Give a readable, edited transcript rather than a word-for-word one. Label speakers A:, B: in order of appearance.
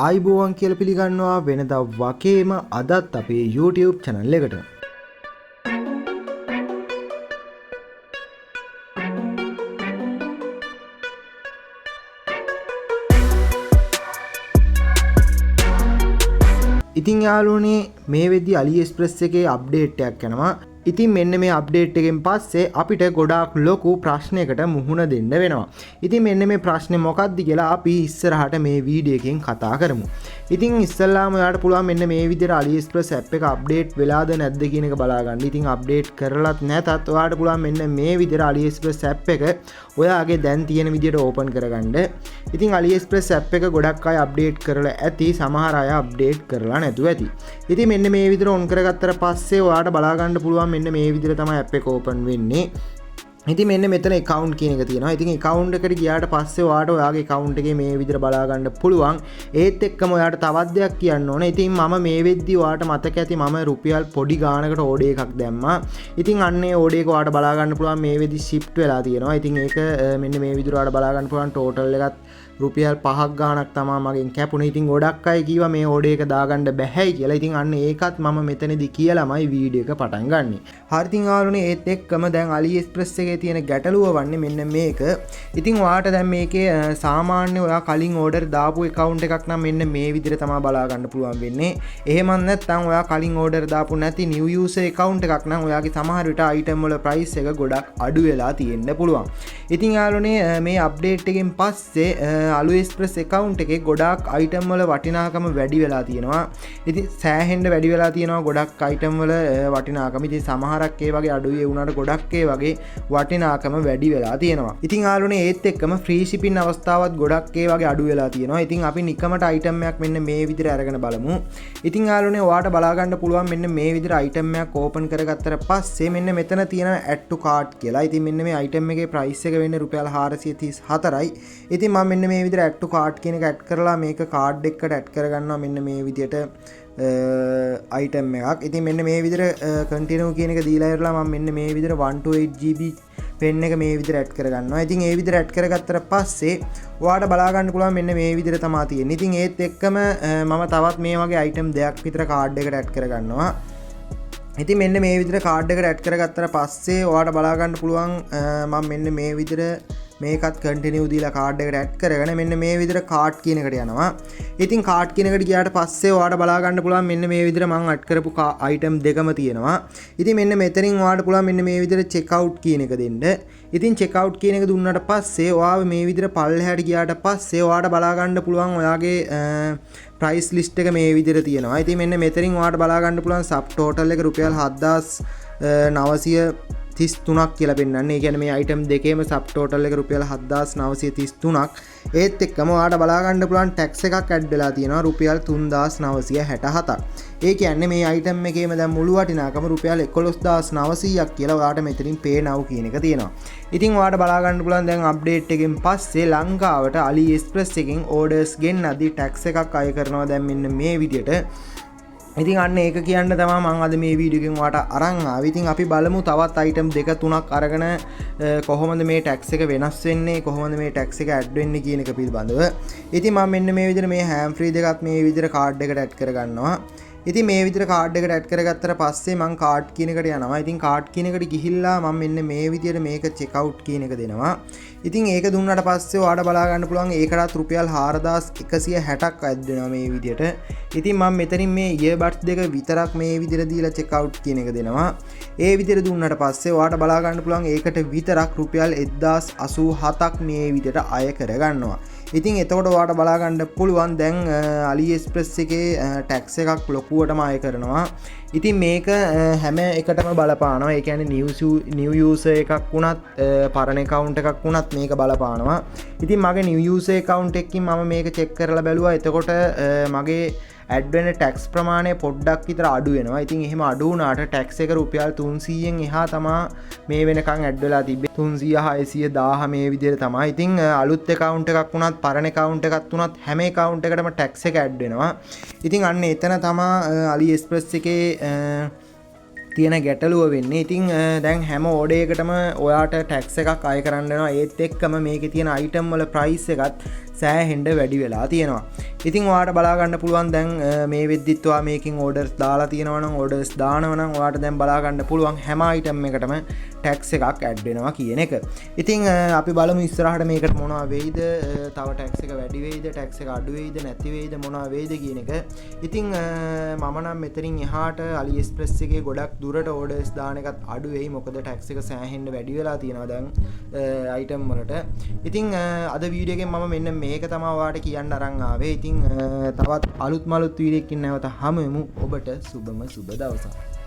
A: ආයිබෝවන් කියලා පිළිගන්නවා වෙනදා වගේම අදත් අපේ YouTube channel එකට. ඉතින් යාළුවනේ මේ වෙද්දි AliExpress එකේ අප්ඩේට් එකක් යනවා. ඉතින් මෙන්න මේ අප්ඩේට් එකෙන් පස්සේ අපිට ගොඩාක් ලොකු ප්‍රශ්නයකට මුහුණ දෙන්න වෙනවා. ඉතින් මෙන්න මේ ප්‍රශ්නේ මොකක්ද කියලා අපි ඉස්සරහට මේ වීඩියෝ එකෙන් කතා කරමු. ඉතින් ඉස්සල්ලාම ඔයාලට පුළුවන් මෙන්න මේ විදිහට AliExpress app එක අප්ඩේට් වෙලාද නැද්ද කියන එක බලා ගන්න. ඉතින් අප්ඩේට් කරලත් නැතත් ඔයාලට පුළුවන් මෙන්න මේ විදිහට AliExpress app එක ඔයාගේ දැන් තියෙන විදිහට ඕපන් කරගන්න. ඉතින් AliExpress app එක ගොඩක් අය අප්ඩේට් කරලා ඇති, සමහර අය අප්ඩේට් කරලා නැතුව ඇති. ඉතින් මෙන්න මේ විදිහට ඔන් කරගත්තට පස්සේ ඔයාලට බලා ගන්න පුළුවන් මෙන්න මේ විදිහට තමයි app එක ඕපන් වෙන්නේ. ඉතින් මෙන්න මෙතන account කියන එක තියෙනවා. ඉතින් account එකට ගියාට පස්සේ ඔයාලට ඔයාගේ account එකේ මේ විදිහට බලා ගන්න පුළුවන්. ඒත් එක්කම ඔයාලට තවත් දෙයක් කියන්න ඕනේ. ඉතින් මම මේ වෙද්දි ඔයාලට මතක ඇති මම රුපියල් පොඩි ගානකට ඕඩර් එකක් දැම්මා. ඉතින් අන්නේ ඕඩර් එක ඔයාලට බලා ගන්න පුළුවන් මේ වෙද්දි shift වෙලා තියෙනවා. ඉතින් ඒක මෙන්න මේ විදිහට ඔයාලට බලා ගන්න පුළුවන් total එකත් රුපියල් 5ක් ගානක් තමයි මගෙන් කැපුණේ. ඉතින් ගොඩක් අය කිව්වා මේ ඕඩර් එක දාගන්න බැහැයි කියලා. ඉතින් අන්න ඒකත් මම මෙතනදී කියලාමයි වීඩියෝ එක පටන් ගන්නෙ. හරි ඉතින් ආවලුනේ ඒත් එක්කම දැන් AliExpress එකේ තියෙන ගැටලුව වන්නේ මෙන්න මේක. ඉතින් ඔයාට දැන් මේකේ සාමාන්‍ය ඔයා කලින් ඕඩර් දාපු account එකක් නම් මෙන්න මේ විදිහට තමයි බලා ගන්න පුළුවන් වෙන්නේ. එහෙම නැත්නම් ඔයා කලින් ඕඩර් දාපු නැති new user account එකක් නම් ඔයාගේ සමහර විට item වල price එක ගොඩක් අඩු වෙලා තියෙන්න පුළුවන්. ඉතින් ආවලුනේ මේ අප්ඩේට් එකෙන් පස්සේ AliExpress account එකේ ගොඩාක් item වල වටිනාකම වැඩි වෙලා තියෙනවා. ඉතින් සෑහෙන්න වැඩි වෙලා තියෙනවා ගොඩක් item වල වටිනාකම. ඉතින් සමහරක් ඒ වගේ අඩුයි ඒ වුණාට ගොඩක් ඒ වගේ වටිනාකම වැඩි වෙලා තියෙනවා. ඉතින් ආලුනේ ඒත් එක්කම free shipping අවස්ථාවත් ගොඩක් ඒ වගේ අඩු වෙලා තියෙනවා. ඉතින් අපි නිකමට item එකක් මෙන්න මේ විදිහට අරගෙන බලමු. ඉතින් ආලුනේ ඔයාට බලා ගන්න පුළුවන් මෙන්න මේ විදිහට item එකක් open කරගත්තට පස්සේ මෙන්න මෙතන තියෙන add to cart කියලා. ඉතින් මෙන්න මේ item එකේ price එක වෙන්නේ රුපියල් 434යි. ඉතින් මම මෙන්න මේ විදිහට add to cart කියන එක add කරලා මේක card එකකට add කරගන්නවා මෙන්න මේ විදිහට item එකක්. ඉතින් මෙන්න මේ විදිහට continue කියන එක දීලා ඉවරලා මම මෙන්න මේ විදිහට 128GB pen එක මේ විදිහට add කරගන්නවා. ඉතින් ඒ විදිහට add කරගත්තට පස්සේ ඔයාලට බලා ගන්න පුළුවන් මෙන්න මේ විදිහට තමයි තියෙන්නේ. ඉතින් ඒත් එක්කම මම තවත් මේ වගේ item දෙකක් විතර card එකට add කරගන්නවා. ඉතින් මෙන්න මේ විදිහට card එකට add කරගත්තට පස්සේ ඔයාලට බලා ගන්න පුළුවන් මම මෙන්න මේ විදිහට මේකත් continue දීලා card එකට add කරගෙන මෙන්න මේ විදිහට cart කියන එකට යනවා. ඉතින් cart කියන එකට ගියාට පස්සේ ඔයාලට බලා ගන්න පුළුවන් මෙන්න මේ විදිහට මම add කරපු item දෙකම තියෙනවා. ඉතින් මෙන්න මෙතනින් ඔයාලට පුළුවන් මෙන්න මේ විදිහට check out කියන එක දෙන්න. ඉතින් check out කියන එක දුන්නාට පස්සේ ඔයාව මේ විදිහට පල්ලෙහාට ගියාට පස්සේ ඔයාලට බලා ගන්න පුළුවන් ඔයාගේ price list එක මේ විදිහට තියෙනවා. ඉතින් මෙන්න මෙතනින් ඔයාලට බලා ගන්න පුළුවන් sub total එක රුපියල් 7933ක් කියලා පෙන්වන්නේ. ඒ කියන්නේ මේ item දෙකේම sub total එක රුපියල් 7933ක්. ඒත් එක්කම ඔයාලට බලා ගන්න පුළුවන් tax එකක් add වෙලා තියෙනවා රුපියල් 3967ක්. ඒ කියන්නේ මේ item එකේම දැන් මුළු වටිනාකම රුපියල් 11900ක් කියලා ඔයාලට මෙතනින් pay now කියන එක තියෙනවා. ඉතින් ඔයාලට බලා ගන්න පුළුවන් දැන් අප්ඩේට් එකෙන් පස්සේ ලංකාවට AliExpress එකෙන් orders ගෙන්නදී tax එකක් අය කරනවා දැන් මෙන්න මේ විදියට. ඉතින් අන්න ඒක කියන්න තමයි මම අද මේ වීඩියෝ එකෙන් ඔයාලට අරන් ආවේ. ඉතින් අපි බලමු තවත් item දෙක තුනක් අරගෙන කොහොමද මේ tax එක වෙනස් වෙන්නේ, කොහොමද මේ tax එක add වෙන්නේ කියන එක පිළිබඳව. ඉතින් මම මෙන්න මේ විදිහට මේ ham free දෙකත් මේ විදිහට card එකට add කරගන්නවා. ඉතින් මේ විදිහට card එකට add කරගත්තට පස්සේ මම card කියන එකට යනවා. ඉතින් card කියන එකට ගිහිල්ලා මම මෙන්න මේ විදිහට මේක check out කියන එක දෙනවා. ඉතින් ඒක දුන්නාට පස්සේ ඔයාලට බලා ගන්න පුළුවන් ඒකටත් රුපියල් 4160ක් අයත් වෙනවා මේ විදිහට. ඉතින් මම මෙතනින් මේ earbuds දෙක විතරක් මේ විදිහට දීලා check out කියන එක දෙනවා. ඒ විදිහට දුන්නාට පස්සේ ඔයාලට බලා ගන්න පුළුවන් ඒකට විතරක් රුපියල් 1087ක් මේ විදිහට අය කරගන්නවා. ඉතින් එතකොට ඔයාලට බලා ගන්න පුළුවන් දැන් AliExpress එකේ tax එකක් ලොකුවටම අය කරනවා. ඉතින් මේක හැම එකටම බලපානවා. ඒ කියන්නේ new user එකක් වුණත් පරණ account එකක් වුණත් මේක බලපානවා. ඉතින් මගේ new user account එකකින් මම මේක check කරලා බැලුවා. එතකොට මගේ add වෙන tax ප්‍රමාණය පොඩ්ඩක් විතර අඩු වෙනවා. ඉතින් එහෙම අඩු වුණාට tax එක රුපියල් 300න් එහා තමයි මේ වෙනකන් add වෙලා තිබ්බේ. 300 600 1000 මේ විදිහට තමයි. ඉතින් අලුත් account එකක් වුණත් පරණ account එකක් වුණත් හැම account එකකටම tax එක add වෙනවා. ඉතින් අන්න එතන තමයි AliExpress එකේ තියෙන ගැටලුව වෙන්නේ. ඉතින් දැන් හැම ඕඩර් එකකටම ඔයාට ටැක්ස් එකක් අය කරන්න වෙනවා. ඒත් එක්කම මේකේ තියෙන item වල price එකත් සෑහෙන්න වැඩි වෙලා තියෙනවා. ඉතින් ඔයාලට බලා ගන්න පුළුවන් දැන් මේ වෙද්දිත් ඔයා මේකින් ඕඩර්ස් දාලා තියෙනවා නම් ඕඩර්ස් දානවා නම් ඔයාලට දැන් බලා ගන්න පුළුවන් හැම අයිටම් එකටම ටැක්ස් එකක් ඇඩ් වෙනවා කියන එක. ඉතින් අපි බලමු ඉස්සරහට මේකට මොනවා වෙයිද, තව ටැක්ස් එක වැඩි වෙයිද, ටැක්ස් එක අඩු වෙයිද, නැති වෙයිද, මොනවා වෙයිද කියන එක. ඉතින් මම නම් මෙතනින් එහාට AliExpress එකේ ගොඩක් දුරට ඕඩර්ස් දාන එකත් අඩු වෙයි. මොකද ටැක්ස් එක සෑහෙන්න වැඩි වෙලා තියෙනවා දැන් අයිටම් වලට. ඉතින් අද වීඩියෝ එකෙන් මම මෙන්න මේක තමයි ඔයාලට කියන්න අරන් ආවේ. ඉතින් තවත් අලුත් මලුත් වීඩියෝ එකකින් නැවත හමු වෙමු. ඔබට සුබම සුබ දවසක්.